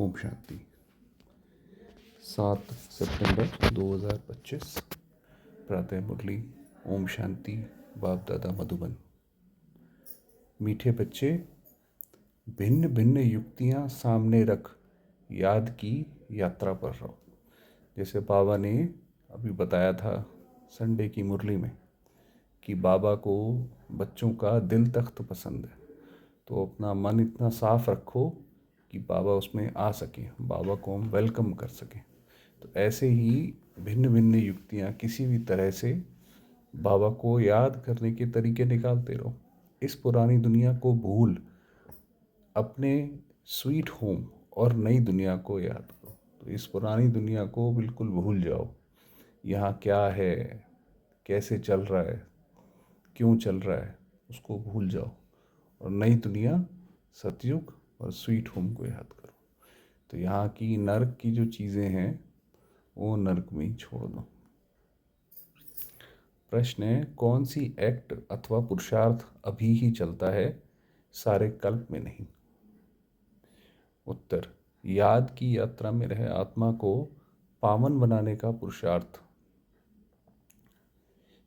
ओम शांति। 7 सितंबर 2025 प्रातः मुरली। ओम शांति। बाप दादा मधुबन। मीठे बच्चे, भिन्न भिन्न युक्तियां सामने रख याद की यात्रा पर रहो। जैसे बाबा ने अभी बताया था संडे की मुरली में कि बाबा को बच्चों का दिल तख्त पसंद है, तो अपना मन इतना साफ रखो कि बाबा उसमें आ सकें, बाबा को हम वेलकम कर सकें। तो ऐसे ही भिन्न भिन्न युक्तियाँ किसी भी तरह से बाबा को याद करने के तरीके निकालते रहो। इस पुरानी दुनिया को भूल अपने स्वीट होम और नई दुनिया को याद करो। तो इस पुरानी दुनिया को बिल्कुल भूल जाओ, यहाँ क्या है, कैसे चल रहा है, क्यों चल रहा है, उसको भूल जाओ और नई दुनिया सतयुग और स्वीट होम को याद करो। तो यहाँ की नर्क की जो चीज़ें हैं वो नर्क में ही छोड़ दो। प्रश्न है, कौन सी एक्ट अथवा पुरुषार्थ अभी ही चलता है, सारे कल्प में नहीं? उत्तर, याद की यात्रा में रहे आत्मा को पावन बनाने का पुरुषार्थ।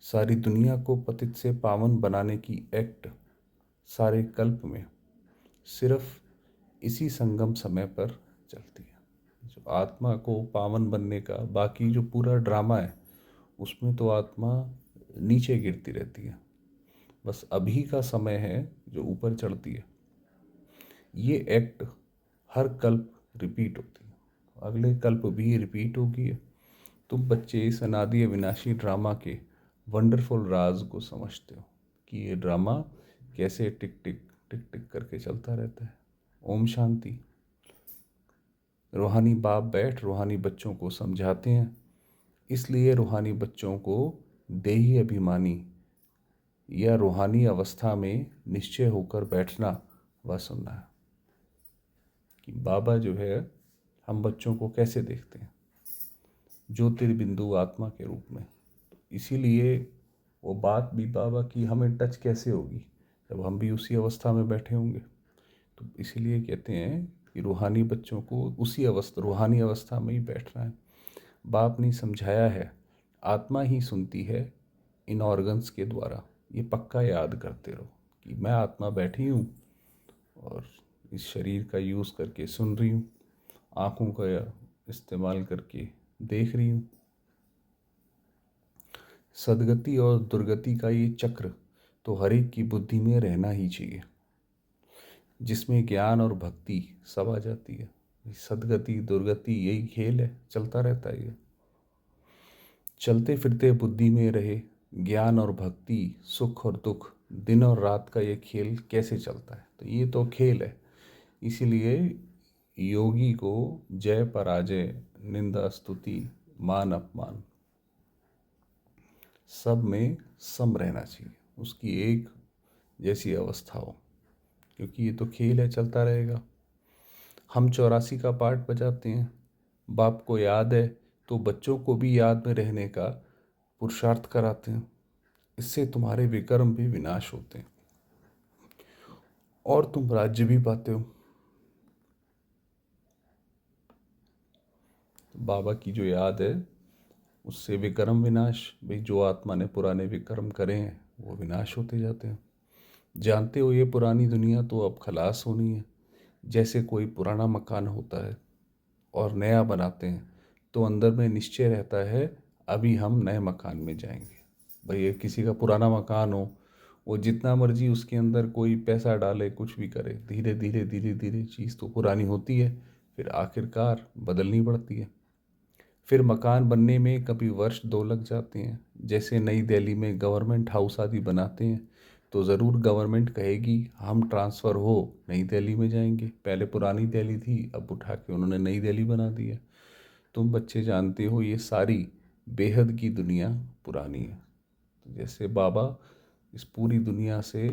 सारी दुनिया को पतित से पावन बनाने की एक्ट सारे कल्प में सिर्फ इसी संगम समय पर चलती है। जो आत्मा को पावन बनने का बाकी जो पूरा ड्रामा है उसमें तो आत्मा नीचे गिरती रहती है, बस अभी का समय है जो ऊपर चढ़ती है। ये एक्ट हर कल्प रिपीट होती है, अगले कल्प भी रिपीट होगी। तुम बच्चे इस अनादि अविनाशी ड्रामा के वंडरफुल राज को समझते हो कि ये ड्रामा कैसे टिक टिक टिक टिक करके चलता रहता है। ओम शांति। रूहानी बाप बैठ रूहानी बच्चों को समझाते हैं, इसलिए रूहानी बच्चों को देही अभिमानी या रूहानी अवस्था में निश्चय होकर बैठना व सुनना है कि बाबा जो है हम बच्चों को कैसे देखते हैं, ज्योतिर्बिंदु आत्मा के रूप में। तो इसीलिए वो बात भी बाबा की हमें टच कैसे होगी जब हम भी उसी अवस्था में बैठे होंगे। तो इसीलिए कहते हैं कि रूहानी बच्चों को उसी रूहानी अवस्था में ही बैठना है। बाप ने समझाया है, आत्मा ही सुनती है इन ऑर्गन्स के द्वारा। ये पक्का याद करते रहो कि मैं आत्मा बैठी हूँ और इस शरीर का यूज़ करके सुन रही हूँ, आँखों का इस्तेमाल करके देख रही हूँ। सदगति और दुर्गति का ये चक्र तो हर एक की बुद्धि में रहना ही चाहिए, जिसमें ज्ञान और भक्ति सब आ जाती है। सदगति दुर्गति यही खेल है, चलता रहता है। ये चलते फिरते बुद्धि में रहे ज्ञान और भक्ति, सुख और दुख, दिन और रात का ये खेल कैसे चलता है? तो ये तो खेल है। इसीलिए योगी को जय पराजय, निंदा स्तुति, मान अपमान सब में सम रहना चाहिए, उसकी एक जैसी अवस्था हो, क्योंकि ये तो खेल है, चलता रहेगा। हम 84 का पाठ बजाते हैं, बाप को याद है तो बच्चों को भी याद में रहने का पुरुषार्थ कराते हैं। इससे तुम्हारे विकर्म भी विनाश होते हैं और तुम राज्य भी पाते हो। बाबा की जो याद है उससे विकर्म विनाश, भाई जो आत्मा ने पुराने विकर्म करे हैं वो विनाश होते जाते हैं। जानते हो ये पुरानी दुनिया तो अब खलास होनी है। जैसे कोई पुराना मकान होता है और नया बनाते हैं तो अंदर में निश्चय रहता है अभी हम नए मकान में जाएंगे। भाई ये किसी का पुराना मकान हो, वो जितना मर्जी उसके अंदर कोई पैसा डाले, कुछ भी करे, धीरे धीरे धीरे धीरे चीज़ तो पुरानी होती है, फिर आखिरकार बदलनी पड़ती है। फिर मकान बनने में कभी वर्ष 2 लग जाते हैं। जैसे नई दिल्ली में गवर्नमेंट हाउस आदि बनाते हैं तो ज़रूर गवर्नमेंट कहेगी हम ट्रांसफ़र हो नई दिल्ली में जाएंगे, पहले पुरानी दिल्ली थी अब उठा के उन्होंने नई दिल्ली बना दी है। तुम बच्चे जानते हो ये सारी बेहद की दुनिया पुरानी है। तो जैसे बाबा इस पूरी दुनिया से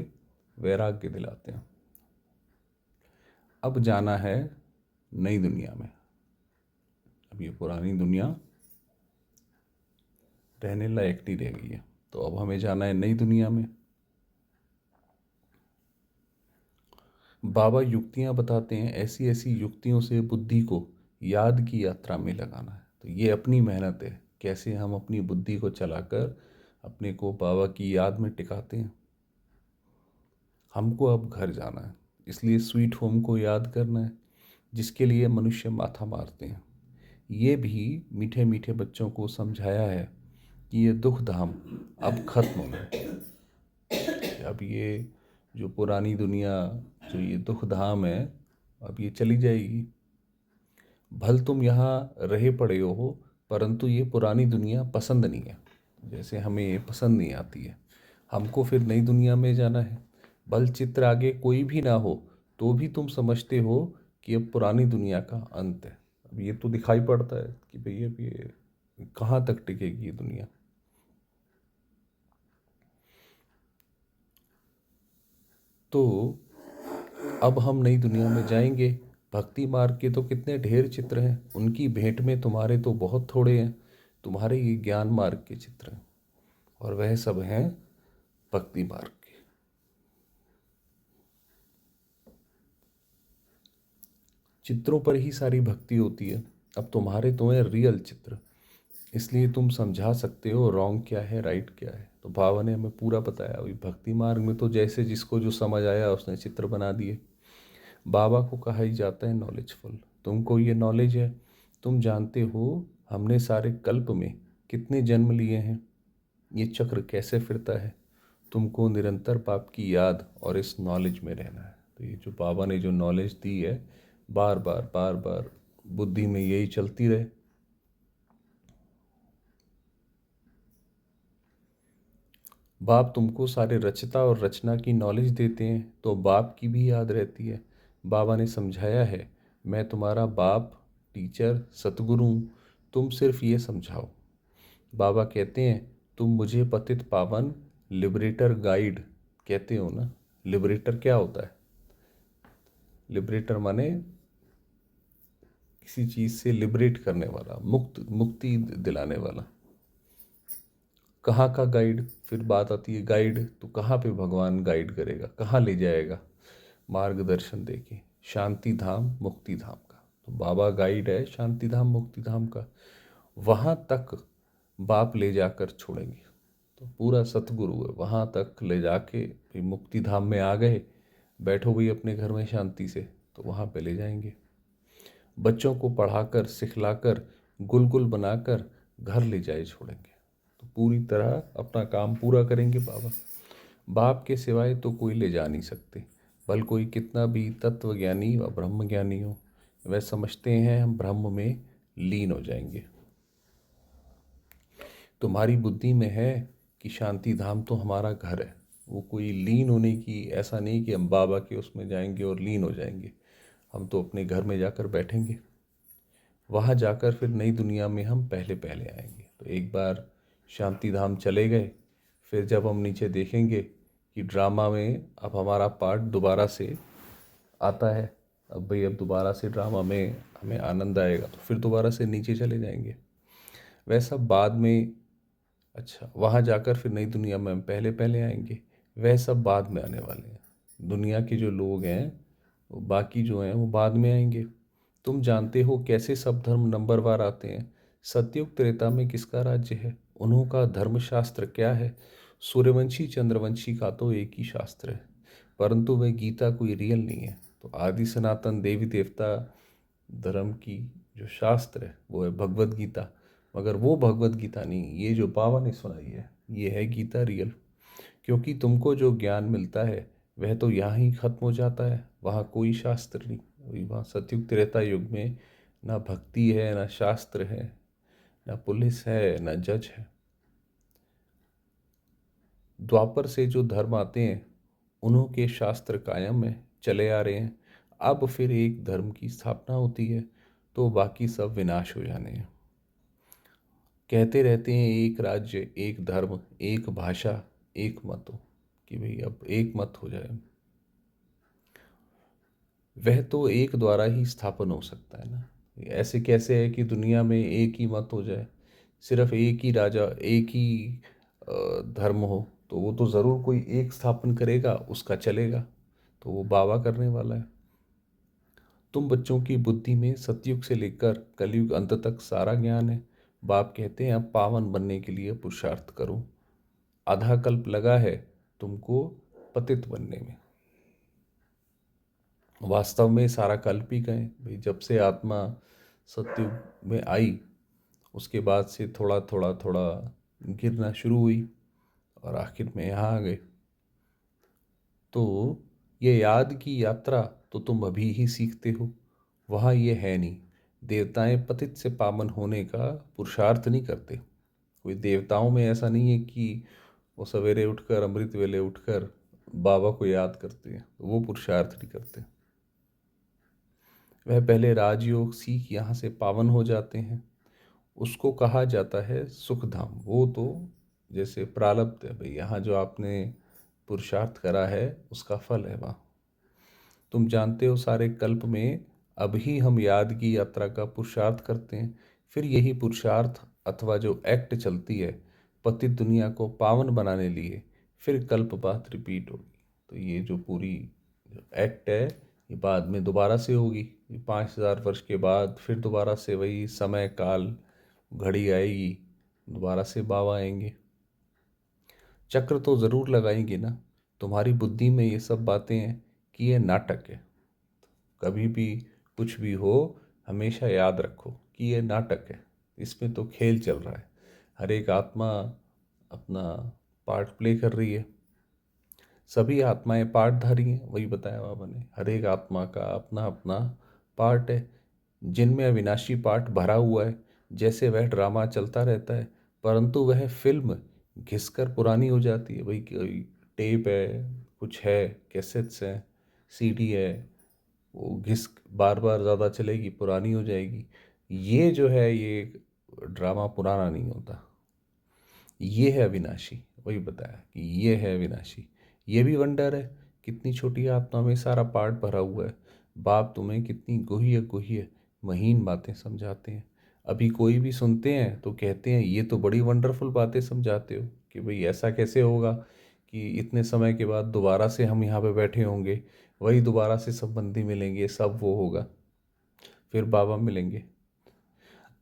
वैराग्य दिलाते हैं। अब जाना है नई दुनिया में। अब ये पुरानी दुनिया रहने लायक नहीं रह गई है, तो अब हमें जाना है नई दुनिया में। बाबा युक्तियाँ बताते हैं, ऐसी ऐसी युक्तियों से बुद्धि को याद की यात्रा में लगाना है। तो ये अपनी मेहनत है, कैसे हम अपनी बुद्धि को चलाकर अपने को बाबा की याद में टिकाते हैं। हमको अब घर जाना है, इसलिए स्वीट होम को याद करना है, जिसके लिए मनुष्य माथा मारते हैं। ये भी मीठे मीठे बच्चों को समझाया है कि ये दुख धाम अब खत्म होना है। अब ये जो पुरानी दुनिया, जो ये दुख धाम है, अब ये चली जाएगी। भल तुम यहाँ रहे पड़े हो, परंतु ये पुरानी दुनिया पसंद नहीं है, जैसे हमें ये पसंद नहीं आती है। हमको फिर नई दुनिया में जाना है। भल चित्र आगे कोई भी ना हो, तो भी तुम समझते हो कि अब पुरानी दुनिया का अंत है। अब ये तो दिखाई पड़ता है कि भाई अब ये कहाँ तक टिकेगी ये दुनिया। तो अब हम नई दुनिया में जाएंगे। भक्ति मार्ग के तो कितने ढेर चित्र हैं, उनकी भेंट में तुम्हारे तो बहुत थोड़े हैं। तुम्हारे ये ज्ञान मार्ग के चित्र हैं, और वह सब हैं भक्ति मार्ग के। चित्रों पर ही सारी भक्ति होती है। अब तुम्हारे तो हैं रियल चित्र, इसलिए तुम समझा सकते हो रॉन्ग क्या है, राइट क्या है। तो बाबा ने हमें पूरा बताया। अभी भक्ति मार्ग में तो जैसे जिसको जो समझ आया उसने चित्र बना दिए। बाबा को कहा ही जाता है नॉलेजफुल। तुमको ये नॉलेज है, तुम जानते हो हमने सारे कल्प में कितने जन्म लिए हैं, ये चक्र कैसे फिरता है। तुमको निरंतर पाप की याद और इस नॉलेज में रहना है। तो ये जो बाबा ने जो नॉलेज दी है, बार बार बार बार बुद्धि में यही चलती रहे। बाप तुमको सारे रचता और रचना की नॉलेज देते हैं, तो बाप की भी याद रहती है। बाबा ने समझाया है, मैं तुम्हारा बाप, टीचर, सतगुरु हूँ, तुम सिर्फ ये समझाओ। बाबा कहते हैं, तुम मुझे पतित पावन लिबरेटर गाइड कहते हो ना। लिबरेटर क्या होता है? लिबरेटर माने किसी चीज़ से लिबरेट करने वाला, मुक्ति दिलाने वाला। कहाँ का गाइड? फिर बात आती है गाइड, तो कहाँ पे भगवान गाइड करेगा, कहाँ ले जाएगा? मार्गदर्शन देके शांति धाम, मुक्ति धाम का। तो बाबा गाइड है शांति धाम, मुक्ति धाम का। वहाँ तक बाप ले जाकर छोड़ेंगे। तो पूरा सतगुरु है, वहाँ तक ले जाके फिर मुक्ति धाम में आ गए, बैठो भाई अपने घर में शांति से, तो वहाँ पे ले जाएंगे। बच्चों को पढ़ाकर, सिखलाकर, गुल बनाकर घर ले जाए छोड़ेंगे। तो पूरी तरह अपना काम पूरा करेंगे बाबा। बाप के सिवाय तो कोई ले जा नहीं सकते। भल कोई कितना भी तत्वज्ञानी व ब्रह्म ज्ञानी हो, वह समझते हैं हम ब्रह्म में लीन हो जाएंगे। तुम्हारी बुद्धि में है कि शांति धाम तो हमारा घर है, वो कोई लीन होने की, ऐसा नहीं कि हम बाबा के उसमें जाएंगे और लीन हो जाएंगे। हम तो अपने घर में जाकर बैठेंगे, वहाँ जाकर फिर नई दुनिया में हम पहले पहले आएंगे। तो एक बार शांति धाम चले गए, फिर जब हम नीचे देखेंगे कि ड्रामा में अब हमारा पार्ट दोबारा से आता है, अब भाई अब दोबारा से ड्रामा में हमें आनंद आएगा, तो फिर दोबारा से नीचे चले जाएंगे। वैसा बाद में, अच्छा वहाँ जाकर फिर नई दुनिया में हम पहले पहले आएंगे, वह सब बाद में आने वाले हैं। दुनिया के जो लोग हैं, वो बाकी जो हैं वो बाद में आएंगे। तुम जानते हो कैसे सब धर्म नंबरवार आते हैं। सतयुग त्रेता में किसका राज्य है, उन्हों का धर्मशास्त्र क्या है। सूर्यवंशी चंद्रवंशी का तो एक ही शास्त्र है, परंतु वह गीता कोई रियल नहीं है। तो आदि सनातन देवी देवता धर्म की जो शास्त्र है वो है भगवत गीता, मगर वो भगवत गीता नहीं, ये जो बाबा ने सुनाई है ये है गीता रियल। क्योंकि तुमको जो ज्ञान मिलता है वह तो यहाँ ही खत्म हो जाता है, वहाँ कोई शास्त्र नहीं। वही वहाँ सतयुग त्रेता युग में ना भक्ति है, ना शास्त्र है, ना पुलिस है, ना जज है। द्वापर से जो धर्म आते हैं उन्हों के शास्त्र कायम में चले आ रहे हैं। अब फिर एक धर्म की स्थापना होती है तो बाकी सब विनाश हो जाने हैं। कहते रहते हैं एक राज्य, एक धर्म, एक भाषा, एक मत हो, कि भाई अब एक मत हो जाए। वह तो एक द्वारा ही स्थापन हो सकता है ना। ऐसे कैसे है कि दुनिया में एक ही मत हो जाए, सिर्फ एक ही राजा, एक ही धर्म हो, तो वो तो ज़रूर कोई एक स्थापन करेगा, उसका चलेगा। तो वो बाबा करने वाला है। तुम बच्चों की बुद्धि में सतयुग से लेकर कलयुग अंत तक सारा ज्ञान है। बाप कहते हैं अब पावन बनने के लिए पुरुषार्थ करो। आधा कल्प लगा है तुमको पतित बनने में। वास्तव में सारा कल्प ही गए भाई। जब से आत्मा सतयुग में आई उसके बाद से थोड़ा थोड़ा थोड़ा गिरना शुरू हुई और आखिर में यहाँ आ गए। तो ये याद की यात्रा तो तुम अभी ही सीखते हो, वहाँ ये है नहीं। देवताएं पतित से पावन होने का पुरुषार्थ नहीं करते। कोई देवताओं में ऐसा नहीं है कि वो सवेरे उठकर अमृत वेले उठकर बाबा को याद करते हैं, तो वो पुरुषार्थ नहीं करते। वह पहले राजयोग सीख यहाँ से पावन हो जाते हैं। उसको कहा जाता है सुखधाम। वो तो जैसे प्रारब्ध है भाई, यहाँ जो आपने पुरुषार्थ करा है उसका फल है वहाँ। तुम जानते हो सारे कल्प में अभी हम याद की यात्रा का पुरुषार्थ करते हैं। फिर यही पुरुषार्थ अथवा जो एक्ट चलती है पतित दुनिया को पावन बनाने लिए, फिर कल्प बाद रिपीट होगी। तो ये जो पूरी एक्ट है ये बाद में दोबारा से होगी। 5,000 वर्ष के बाद फिर दोबारा से वही समय काल घड़ी आएगी, दोबारा से बाबा आएंगे। चक्र तो ज़रूर लगाएंगे ना। तुम्हारी बुद्धि में ये सब बातें हैं कि ये नाटक है। कभी भी कुछ भी हो हमेशा याद रखो कि ये नाटक है, इसमें तो खेल चल रहा है। हर एक आत्मा अपना पार्ट प्ले कर रही है। सभी आत्माएं पार्टधारी हैं, वही बताया बाबा ने। हर एक आत्मा का अपना अपना पार्ट है जिनमें अविनाशी पार्ट भरा हुआ है। जैसे वह ड्रामा चलता रहता है परंतु वह फिल्म घिसकर पुरानी हो जाती है। भाई कोई टेप है, कुछ है, कैसेट्स हैं, सीडी है, वो घिस बार बार ज़्यादा चलेगी पुरानी हो जाएगी। ये जो है ये ड्रामा पुराना नहीं होता, ये है अविनाशी। वही बताया कि ये है अविनाशी। ये भी वंडर है, कितनी छोटी आत्मा में सारा पार्ट भरा हुआ है। बाप तुम्हें कितनी गुह्य गुह्य महीन बातें समझाते हैं। अभी कोई भी सुनते हैं तो कहते हैं ये तो बड़ी वंडरफुल बातें समझाते हो, कि भाई ऐसा कैसे होगा कि इतने समय के बाद दोबारा से हम यहाँ पे बैठे होंगे, वही दोबारा से सब बंदी मिलेंगे, सब वो होगा, फिर बाबा मिलेंगे।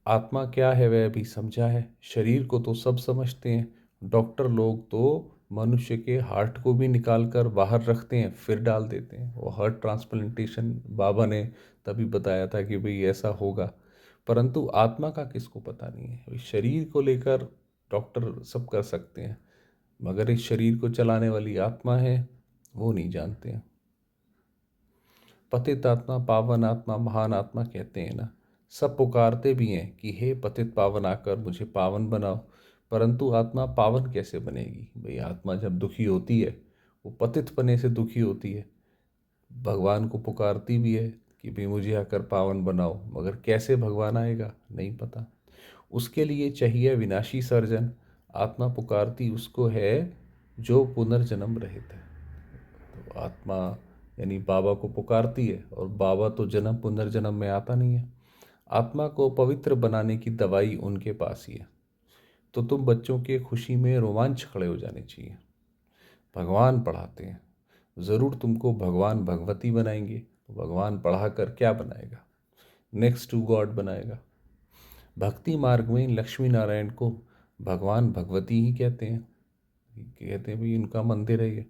आत्मा क्या है वह भी समझा है। शरीर को तो सब समझते हैं। डॉक्टर लोग तो मनुष्य के हार्ट को भी निकाल कर बाहर रखते हैं फिर डाल देते हैं। वो हार्ट ट्रांसप्लांटेशन बाबा ने तभी बताया था कि भाई ऐसा होगा। परंतु आत्मा का किसको पता नहीं है। इस शरीर को लेकर डॉक्टर सब कर सकते हैं, मगर इस शरीर को चलाने वाली आत्मा है वो नहीं जानते हैं। पतित आत्मा, पावन आत्मा, महान आत्मा कहते हैं ना। सब पुकारते भी हैं कि हे पतित पावन आकर मुझे पावन बनाओ। परंतु आत्मा पावन कैसे बनेगी भाई। आत्मा जब दुखी होती है वो पतित पने से दुखी होती है। भगवान को पुकारती भी है कि भाई मुझे आकर पावन बनाओ, मगर कैसे भगवान आएगा नहीं पता। उसके लिए चाहिए विनाशी सर्जन। आत्मा पुकारती उसको है जो पुनर्जन्म रहित है। तो आत्मा यानी बाबा को पुकारती है और बाबा तो जन्म पुनर्जन्म में आता नहीं है। आत्मा को पवित्र बनाने की दवाई उनके पास ही है। तो तुम बच्चों के खुशी में रोमांच खड़े हो जाने चाहिए। भगवान पढ़ाते हैं, ज़रूर तुमको भगवान भगवती बनाएंगे। तो भगवान पढ़ाकर क्या बनाएगा, नेक्स्ट टू गॉड बनाएगा। भक्ति मार्ग में लक्ष्मी नारायण को भगवान भगवती ही कहते हैं। कहते हैं भाई इनका मंदिर है ये।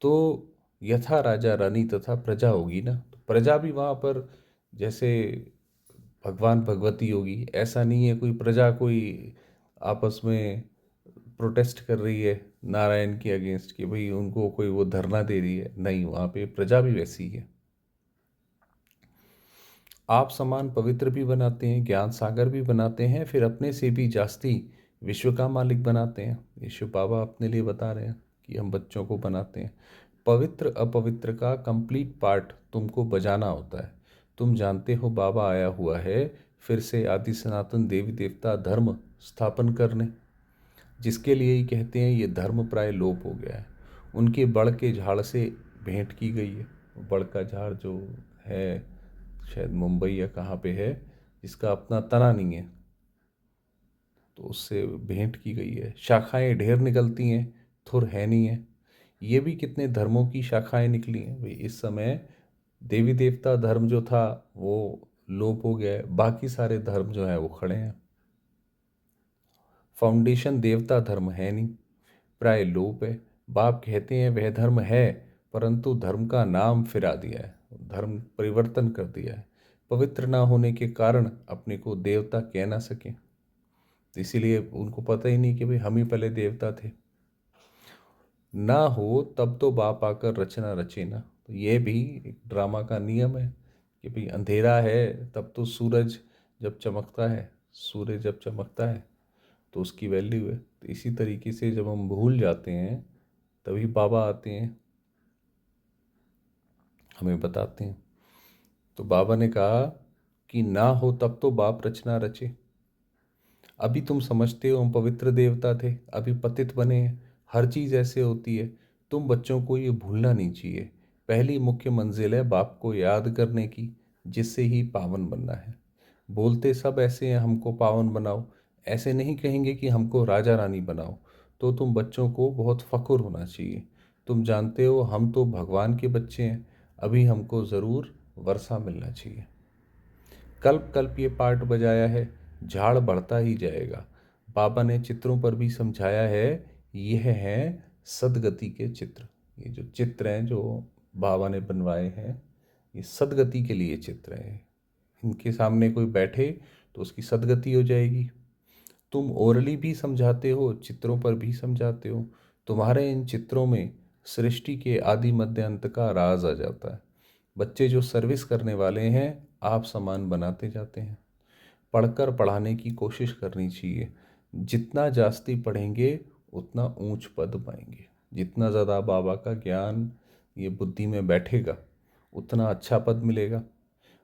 तो यथा राजा रानी तथा प्रजा होगी ना, तो प्रजा भी वहाँ पर जैसे भगवान भगवती होगी। ऐसा नहीं है कोई प्रजा कोई आपस में प्रोटेस्ट कर रही है नारायण के अगेंस्ट कि भाई उनको कोई वो धरना दे रही है, नहीं, वहाँ पे प्रजा भी वैसी है। आप समान पवित्र भी बनाते हैं, ज्ञान सागर भी बनाते हैं, फिर अपने से भी जास्ती विश्व का मालिक बनाते हैं। यीशु बाबा अपने लिए बता रहे हैं कि हम बच्चों को बनाते हैं। पवित्र अपवित्र का कंप्लीट पार्ट तुमको बजाना होता है। तुम जानते हो बाबा आया हुआ है फिर से आदि सनातन देवी देवता धर्म स्थापन करने, जिसके लिए ही कहते हैं ये धर्म प्राय लोप हो गया है। उनके बड़ के झाड़ से भेंट की गई है। बड़ का झाड़ जो है शायद मुंबई या कहाँ पे है, जिसका अपना तना नहीं है, तो उससे भेंट की गई है। शाखाएं ढेर निकलती हैं, थुर है नहीं है। ये भी कितने धर्मों की शाखाएं निकली हैं भाई। इस समय देवी देवता धर्म जो था वो लोप हो गया है, बाकी सारे धर्म जो है वो खड़े हैं। फाउंडेशन देवता धर्म है नहीं, प्राय लोप है। बाप कहते हैं वह धर्म है, परंतु धर्म का नाम फिरा दिया है, धर्म परिवर्तन कर दिया है, पवित्र ना होने के कारण अपने को देवता कह ना सके। तो इसीलिए उनको पता ही नहीं कि भाई हम ही पहले देवता थे। ना हो तब तो बाप आकर रचना रचे ना। तो ये भी एक ड्रामा का नियम है कि भाई अंधेरा है तब तो सूरज जब चमकता है, सूर्य जब चमकता है तो उसकी वैल्यू है। तो इसी तरीके से जब हम भूल जाते हैं तभी बाबा आते हैं, हमें बताते हैं। तो बाबा ने कहा कि ना हो तब तो बाप रचना रचे। अभी तुम समझते हो हम पवित्र देवता थे, अभी पतित बने हैं, हर चीज़ ऐसे होती है। तुम बच्चों को ये भूलना नहीं चाहिए। पहली मुख्य मंजिल है बाप को याद करने की, जिससे ही पावन बनना है। बोलते सब ऐसे हैं हमको पावन बनाओ, ऐसे नहीं कहेंगे कि हमको राजा रानी बनाओ। तो तुम बच्चों को बहुत फ़ख्र होना चाहिए। तुम जानते हो हम तो भगवान के बच्चे हैं, अभी हमको ज़रूर वर्षा मिलना चाहिए। कल्प कल्प ये पार्ट बजाया है, झाड़ बढ़ता ही जाएगा। बाबा ने चित्रों पर भी समझाया है, यह हैं सदगति के चित्र। ये जो चित्र हैं जो बाबा ने बनवाए हैं, ये सदगति के लिए चित्र हैं। इनके सामने कोई बैठे तो उसकी सदगति हो जाएगी। तुम ओरली भी समझाते हो, चित्रों पर भी समझाते हो। तुम्हारे इन चित्रों में सृष्टि के आदि मध्य अंत का राज आ जाता है। बच्चे जो सर्विस करने वाले हैं आप समान बनाते जाते हैं। पढ़कर पढ़ाने की कोशिश करनी चाहिए। जितना जास्ती पढ़ेंगे उतना ऊंच पद पाएंगे। जितना ज़्यादा बाबा का ज्ञान ये बुद्धि में बैठेगा उतना अच्छा पद मिलेगा।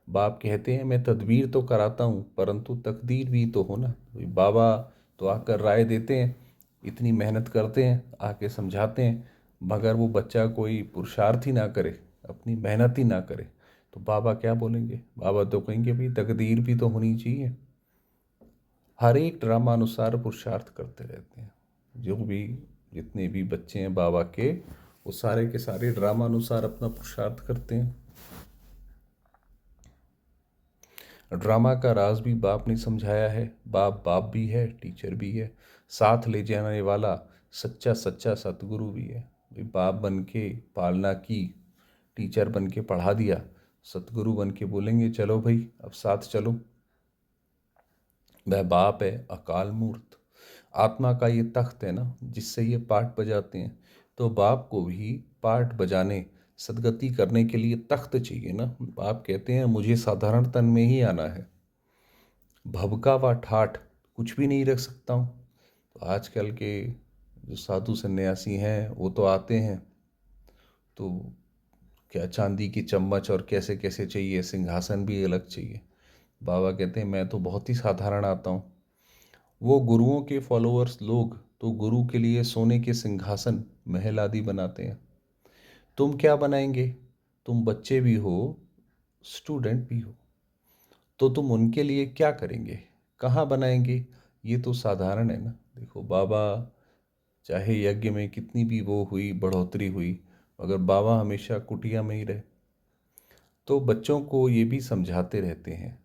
बाप कहते हैं मैं तदबीर तो कराता हूँ परंतु तकदीर भी तो हो ना। तो बाबा तो आकर राय देते हैं, इतनी मेहनत करते हैं, आके समझाते हैं, मगर वो बच्चा कोई पुरुषार्थ ही ना करे, अपनी मेहनत ही ना करे, तो बाबा क्या बोलेंगे? बाबा तो कहेंगे भाई तकदीर भी तो होनी चाहिए। हर एक ड्रामा अनुसार पुरुषार्थ करते रहते हैं। जो भी जितने भी बच्चे हैं बाबा के, वो सारे के सारे ड्रामा अनुसार अपना पुरुषार्थ करते हैं। ड्रामा का राज भी बाप ने समझाया है। बाप बाप भी है, टीचर भी है, साथ ले जाने वाला सच्चा सच्चा सतगुरु भी है। भाई बाप बन के पालना की, टीचर बन के पढ़ा दिया, सतगुरु बन के बोलेंगे चलो भाई अब साथ चलो। वह बाप है अकाल मूर्त, आत्मा का ये तख्त है ना जिससे ये पाठ बजाते हैं। तो बाप को भी पाठ बजाने, सदगति करने के लिए तख्त चाहिए ना। बाप कहते हैं मुझे साधारण तन में ही आना है, भभका व ठाठ कुछ भी नहीं रख सकता हूँ। तो आजकल के जो साधु सन्यासी हैं वो तो आते हैं तो क्या चांदी की चम्मच और कैसे कैसे चाहिए, सिंहासन भी अलग चाहिए। बाबा कहते हैं मैं तो बहुत ही साधारण आता हूँ। वो गुरुओं के फॉलोअर्स लोग तो गुरु के लिए सोने के सिंहासन महल आदि बनाते हैं। तुम क्या बनाएंगे? तुम बच्चे भी हो, स्टूडेंट भी हो, तो तुम उनके लिए क्या करेंगे? कहाँ बनाएंगे? ये तो साधारण है ना। देखो बाबा, चाहे यज्ञ में कितनी भी वो हुई बढ़ोतरी हुई, मगर बाबा हमेशा कुटिया में ही रहे। तो बच्चों को ये भी समझाते रहते हैं,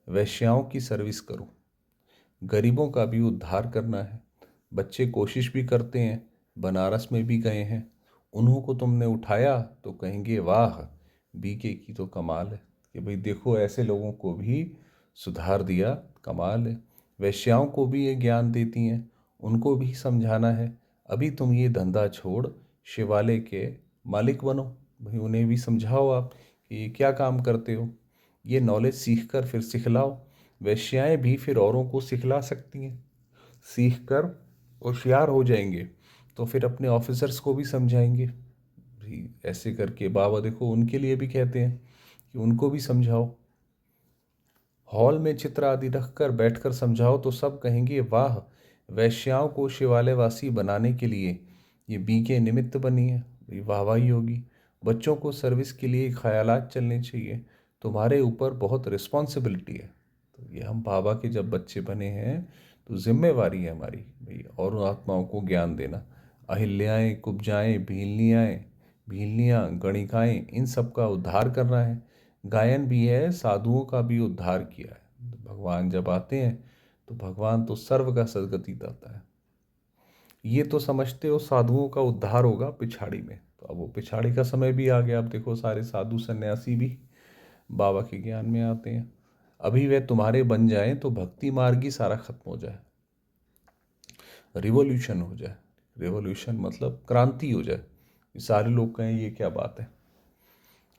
वैश्याओं की सर्विस करो, गरीबों का भी उद्धार करना है। बच्चे कोशिश भी करते हैं, बनारस में भी गए हैं, उन्हों को तुमने उठाया तो कहेंगे वाह, बीके की तो कमाल है कि भाई देखो ऐसे लोगों को भी सुधार दिया, कमाल है। वैश्याओं को भी ये ज्ञान देती हैं, उनको भी समझाना है। अभी तुम ये धंधा छोड़ शिवालय के मालिक बनो, भाई उन्हें भी समझाओ आप कि ये क्या काम करते हो, ये नॉलेज सीख कर फिर सिखलाओ। वैश्याएं भी फिर औरों को सिखला सकती हैं, सीख कर होशियार हो जाएंगे तो फिर अपने ऑफिसर्स को भी समझाएंगे। भाई ऐसे करके बाबा देखो उनके लिए भी कहते हैं कि उनको भी समझाओ। हॉल में चित्र आदि रखकर बैठकर समझाओ तो सब कहेंगे वाह, वैश्याओं को शिवालयवासी बनाने के लिए ये बीके निमित्त बनी है। भाई वाहवाही होगी। बच्चों को सर्विस के लिए ख्यालात चलने चाहिए, तुम्हारे ऊपर बहुत रिस्पॉन्सिबिलिटी है। तो ये हम बाबा के जब बच्चे बने हैं तो जिम्मेवारी है हमारी भाई और आत्माओं को ज्ञान देना। अहिल्याएं, कुब्जाएं, भीलनियाँ, गणिकाएं, इन सब का उद्धार कर रहा है। गायन भी है, साधुओं का भी उद्धार किया है। तो भगवान जब आते हैं तो भगवान तो सर्व का सदगति दाता है। ये तो समझते हो साधुओं का उद्धार होगा पिछाड़ी में, तो अब वो पिछाड़ी का समय भी आ गया। अब देखो सारे साधु सन्यासी भी बाबा के ज्ञान में आते हैं। अभी वे तुम्हारे बन जाएं तो भक्ति मार्ग ही सारा खत्म हो जाए, रिवॉल्यूशन हो जाए। रिवॉल्यूशन मतलब क्रांति हो जाए। ये सारे लोग कहें ये क्या बात है,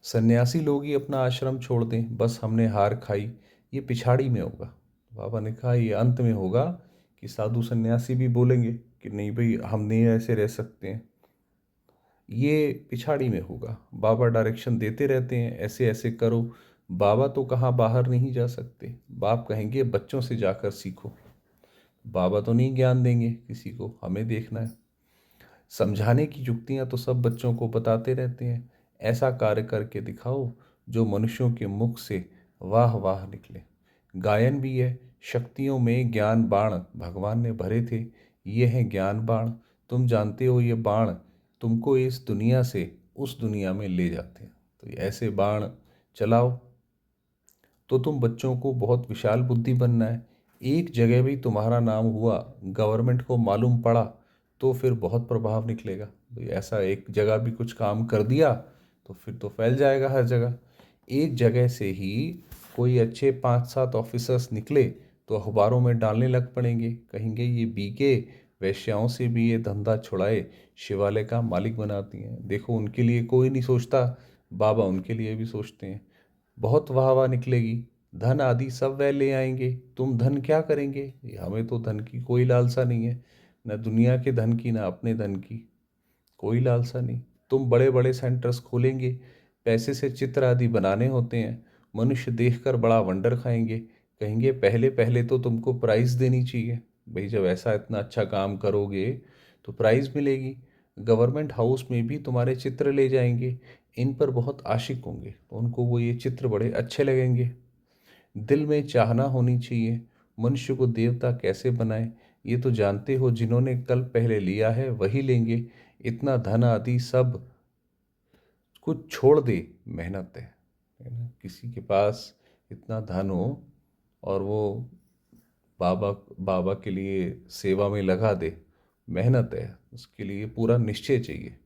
सन्यासी लोग ही अपना आश्रम छोड़ दें, बस हमने हार खाई। ये पिछाड़ी में होगा। बाबा ने कहा ये अंत में होगा कि साधु सन्यासी भी बोलेंगे कि नहीं भाई हम नहीं ऐसे रह सकते हैं। ये पिछाड़ी में होगा। बाबा डायरेक्शन देते रहते हैं, ऐसे ऐसे करो। बाबा तो कहाँ बाहर नहीं जा सकते। बाप कहेंगे बच्चों से जाकर सीखो। बाबा तो नहीं ज्ञान देंगे किसी को, हमें देखना है। समझाने की युक्तियां तो सब बच्चों को बताते रहते हैं। ऐसा कार्य करके दिखाओ जो मनुष्यों के मुख से वाह वाह निकले। गायन भी है, शक्तियों में ज्ञान बाण भगवान ने भरे थे। ये है ज्ञान बाण। तुम जानते हो ये बाण तुमको इस दुनिया से उस दुनिया में ले जाते हैं। तो ऐसे बाण चलाओ। तो तुम बच्चों को बहुत विशाल बुद्धि बनना है। एक जगह भी तुम्हारा नाम हुआ, गवर्नमेंट को मालूम पड़ा, तो फिर बहुत प्रभाव निकलेगा। भाई ऐसा एक जगह भी कुछ काम कर दिया तो फिर तो फैल जाएगा हर जगह। एक जगह से ही कोई अच्छे 5-7 ऑफिसर्स निकले तो अखबारों में डालने लग पड़ेंगे, कहेंगे ये बीके वैश्याओं से भी ये धंधा छुड़ाए शिवालय का मालिक बनाती हैं। देखो उनके लिए कोई नहीं सोचता, बाबा उनके लिए भी सोचते हैं। बहुत वाह वाह निकलेगी। धन आदि सब वह ले आएंगे, तुम धन क्या करेंगे। हमें तो धन की कोई लालसा नहीं है, न दुनिया के धन की ना अपने धन की, कोई लालसा नहीं। तुम बड़े बड़े सेंटर्स खोलेंगे, पैसे से चित्र आदि बनाने होते हैं। मनुष्य देखकर बड़ा वंडर खाएंगे, कहेंगे पहले पहले तो तुमको प्राइज देनी चाहिए। भाई जब ऐसा इतना अच्छा काम करोगे तो प्राइज मिलेगी। गवर्नमेंट हाउस में भी तुम्हारे चित्र ले जाएंगे, इन पर बहुत आशिक होंगे, तो उनको वो ये चित्र बड़े अच्छे लगेंगे। दिल में चाहना होनी चाहिए। मनुष्य को देवता कैसे बनाए ये तो जानते हो, जिन्होंने कल पहले लिया है वही लेंगे। इतना धन आदि सब कुछ छोड़ दे, मेहनत है ना। किसी के पास इतना धन हो और वो बाबा बाबा के लिए सेवा में लगा दे, मेहनत है, उसके लिए पूरा निश्चय चाहिए,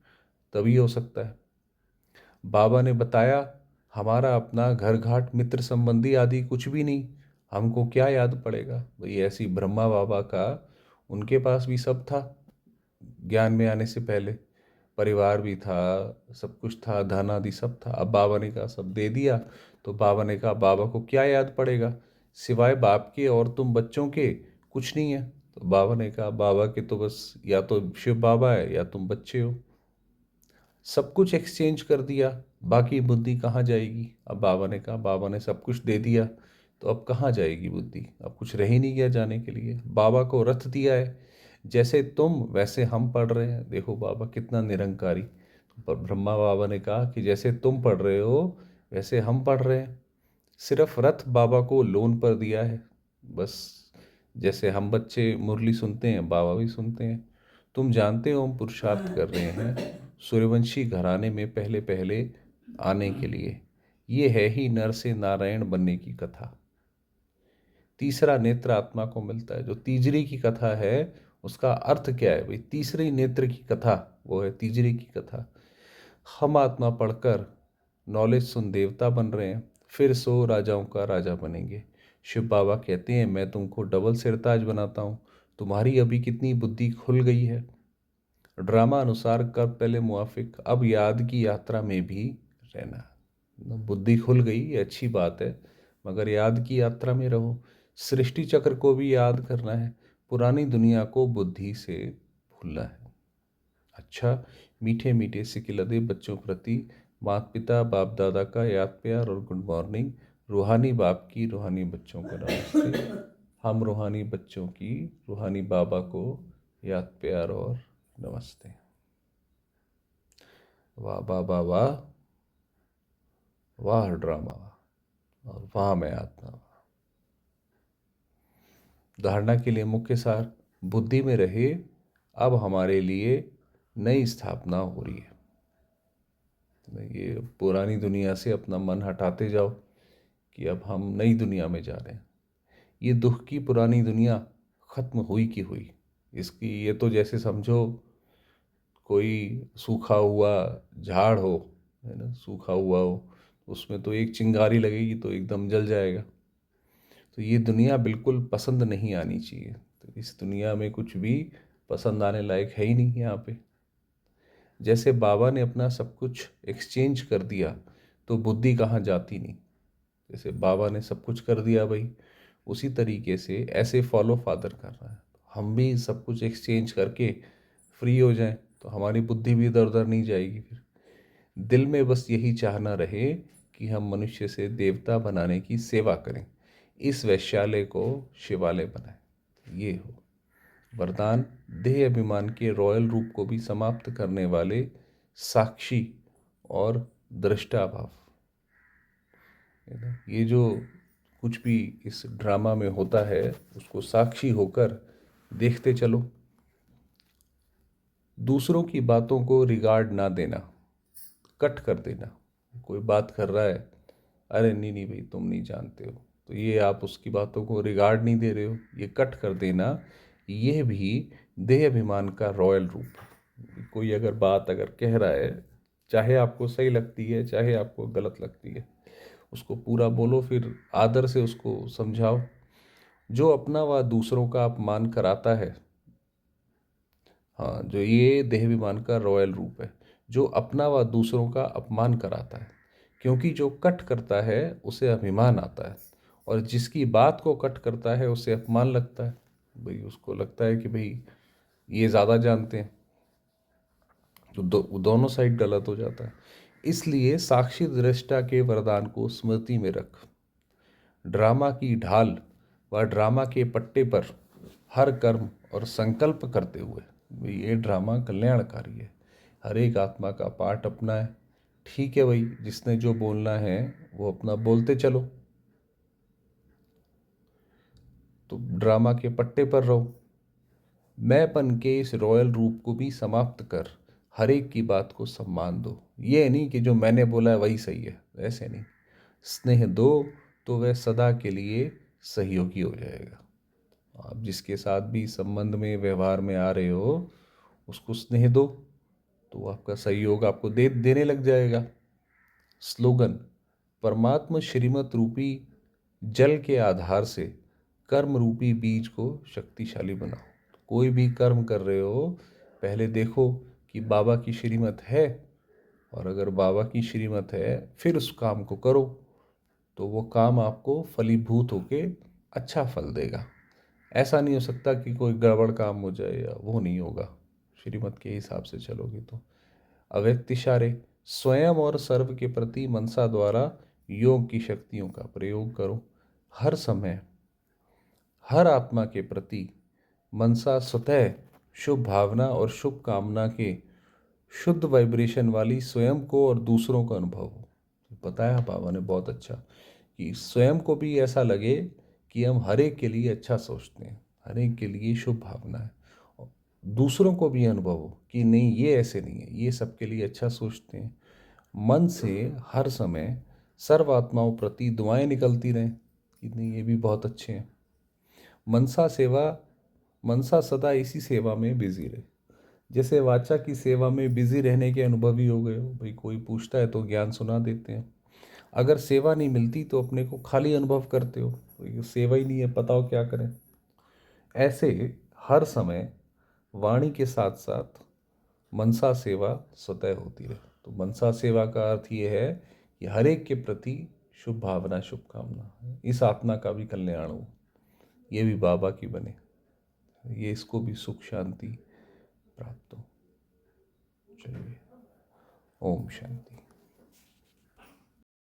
तभी हो सकता है। बाबा ने बताया हमारा अपना घर घाट मित्र संबंधी आदि कुछ भी नहीं, हमको क्या याद पड़ेगा। भाई ऐसी ब्रह्मा बाबा का, उनके पास भी सब था ज्ञान में आने से पहले, परिवार भी था, सब कुछ था, धन आदि सब था। अब बाबा ने कहा सब दे दिया, तो बाबा ने कहा बाबा को क्या याद पड़ेगा सिवाय बाप के, और तुम बच्चों के कुछ नहीं है। तो बाबा ने कहा बाबा के तो बस या तो शिव बाबा है या तुम बच्चे हो। सब कुछ एक्सचेंज कर दिया, बाकी बुद्धि कहाँ जाएगी। अब बाबा ने कहा बाबा ने सब कुछ दे दिया तो अब कहाँ जाएगी बुद्धि, अब कुछ रह ही नहीं गया जाने के लिए। बाबा को रथ दिया है, जैसे तुम वैसे हम पढ़ रहे हैं। देखो बाबा कितना निरंकारी। पर ब्रह्मा बाबा ने कहा कि जैसे तुम पढ़ रहे हो वैसे हम पढ़ रहे हैं। सिर्फ रथ बाबा को लोन पर दिया है, बस। जैसे हम बच्चे मुरली सुनते हैं बाबा भी सुनते हैं। तुम जानते हो हम पुरुषार्थ कर रहे हैं सूर्यवंशी घराने में पहले पहले आने के लिए। ये है ही नर से नारायण बनने की कथा। तीसरा नेत्र आत्मा को मिलता है। जो तीसरी की कथा है उसका अर्थ क्या है भाई, तीसरे नेत्र की कथा वो है तीसरी की कथा। हम आत्मा पढ़कर नॉलेज सुन देवता बन रहे हैं, फिर सो राजाओं का राजा बनेंगे। शिव बाबा कहते हैं मैं तुमको डबल सिरताज बनाता हूँ, तुम्हारी अभी कितनी बुद्धि खुल गई है। ड्रामा अनुसार कर पहले मुआफिक, अब याद की यात्रा में भी रहना। बुद्धि खुल गई ये अच्छी बात है, मगर याद की यात्रा में रहो। सृष्टि चक्र को भी याद करना है, पुरानी दुनिया को बुद्धि से भूलना है। अच्छा, मीठे मीठे सिकिलदे बच्चों प्रति माता पिता बाप दादा का याद प्यार और गुड मॉर्निंग। रूहानी बाप की रूहानी बच्चों को नमस्ते। हम रूहानी बच्चों की रूहानी बाबा को याद प्यार और नमस्ते। वाह बाबा वाह, वाह ड्रामा, और वाह मैं आत्मा। धारणा के लिए मुख्य सार, बुद्धि में रहे अब हमारे लिए नई स्थापना हो रही है। ये पुरानी दुनिया से अपना मन हटाते जाओ कि अब हम नई दुनिया में जा रहे हैं। ये दुख की पुरानी दुनिया खत्म हुई की हुई। इसकी ये तो जैसे समझो कोई सूखा हुआ झाड़ हो, है ना, सूखा हुआ हो, उसमें तो एक चिंगारी लगेगी तो एकदम जल जाएगा। तो ये दुनिया बिल्कुल पसंद नहीं आनी चाहिए। तो इस दुनिया में कुछ भी पसंद आने लायक है ही नहीं यहाँ पे। जैसे बाबा ने अपना सब कुछ एक्सचेंज कर दिया तो बुद्धि कहाँ जाती नहीं। जैसे बाबा ने सब कुछ कर दिया भाई, उसी तरीके से ऐसे फॉलो फादर कर रहा है। हम भी सब कुछ एक्सचेंज करके फ्री हो जाएं तो हमारी बुद्धि भी इधर उधर नहीं जाएगी। फिर दिल में बस यही चाहना रहे कि हम मनुष्य से देवता बनाने की सेवा करें, इस वैश्यालय को शिवालय बनाएं। ये हो वरदान। देह अभिमान के रॉयल रूप को भी समाप्त करने वाले साक्षी और दृष्टा भाव। ये जो कुछ भी इस ड्रामा में होता है उसको साक्षी होकर देखते चलो। दूसरों की बातों को रिगार्ड ना देना, कट कर देना। कोई बात कर रहा है, अरे नहीं नहीं भाई तुम नहीं जानते हो, तो ये आप उसकी बातों को रिगार्ड नहीं दे रहे हो, ये कट कर देना। ये भी देह अभिमान का रॉयल रूप है। कोई अगर बात अगर कह रहा है, चाहे आपको सही लगती है चाहे आपको गलत लगती है, उसको पूरा बोलो, फिर आदर से उसको समझाओ। जो अपना व दूसरों का अपमान कराता है, हाँ, जो ये देहाभिमान का रॉयल रूप है, जो अपना व दूसरों का अपमान कराता है। क्योंकि जो कट करता है उसे अभिमान आता है, और जिसकी बात को कट करता है उसे अपमान लगता है। भाई उसको लगता है कि भाई ये ज़्यादा जानते हैं। तो दोनों साइड गलत हो जाता है। इसलिए साक्षी दृष्टा के वरदान को स्मृति में रख। ड्रामा की ढाल व ड्रामा के पट्टे पर हर कर्म और संकल्प करते हुए, ये ड्रामा कल्याणकारी है। हर एक आत्मा का पार्ट अपना है। ठीक है भाई, जिसने जो बोलना है वो अपना बोलते चलो, तो ड्रामा के पट्टे पर रहो। मैंपन के इस रॉयल रूप को भी समाप्त कर हर एक की बात को सम्मान दो। ये नहीं कि जो मैंने बोला है वही सही है, ऐसे नहीं। स्नेह दो तो वह सदा के लिए सहयोगी हो जाएगा। आप जिसके साथ भी संबंध में व्यवहार में आ रहे हो उसको स्नेह दो तो वो आपका सहयोग आपको देने लग जाएगा। स्लोगन। परमात्मा श्रीमत रूपी जल के आधार से कर्म रूपी बीज को शक्तिशाली बनाओ। कोई भी कर्म कर रहे हो, पहले देखो कि बाबा की श्रीमत है, और अगर बाबा की श्रीमत है फिर उस काम को करो, तो वो काम आपको फलीभूत होके अच्छा फल देगा। ऐसा नहीं हो सकता कि कोई गड़बड़ काम हो जाए, या वो नहीं होगा। श्रीमत के हिसाब से चलोगे तो। अव्यक्त इशारे। स्वयं और सर्व के प्रति मनसा द्वारा योग की शक्तियों का प्रयोग करो। हर समय हर आत्मा के प्रति मनसा स्वतः शुभ भावना और शुभ कामना के शुद्ध वाइब्रेशन वाली स्वयं को और दूसरों का अनुभव हो। बताया बाबा ने बहुत अच्छा, कि स्वयं को भी ऐसा लगे कि हम हर एक के लिए अच्छा सोचते हैं, हर एक के लिए शुभ भावना है, और दूसरों को भी अनुभव हो कि नहीं ये ऐसे नहीं है, ये सबके लिए अच्छा सोचते हैं। मन से हर समय सर्व आत्माओं प्रति दुआएं निकलती रहें कि नहीं ये भी बहुत अच्छे हैं। मनसा सेवा, मनसा सदा इसी सेवा में बिजी रहे। जैसे वाचा की सेवा में बिजी रहने के अनुभवी हो गए हो भाई, कोई पूछता है तो ज्ञान सुना देते हैं। अगर सेवा नहीं मिलती तो अपने को खाली अनुभव करते हो, तो ये सेवा ही नहीं है, बताओ क्या करें। ऐसे हर समय वाणी के साथ साथ मनसा सेवा स्वतः होती रहे। तो मनसा सेवा का अर्थ ये है कि हर एक के प्रति शुभ भावना शुभकामना, इस आत्मा का भी कल्याण हो, ये भी बाबा की बने, ये इसको भी सुख शांति प्राप्त हो। चलिए, ओम शांति।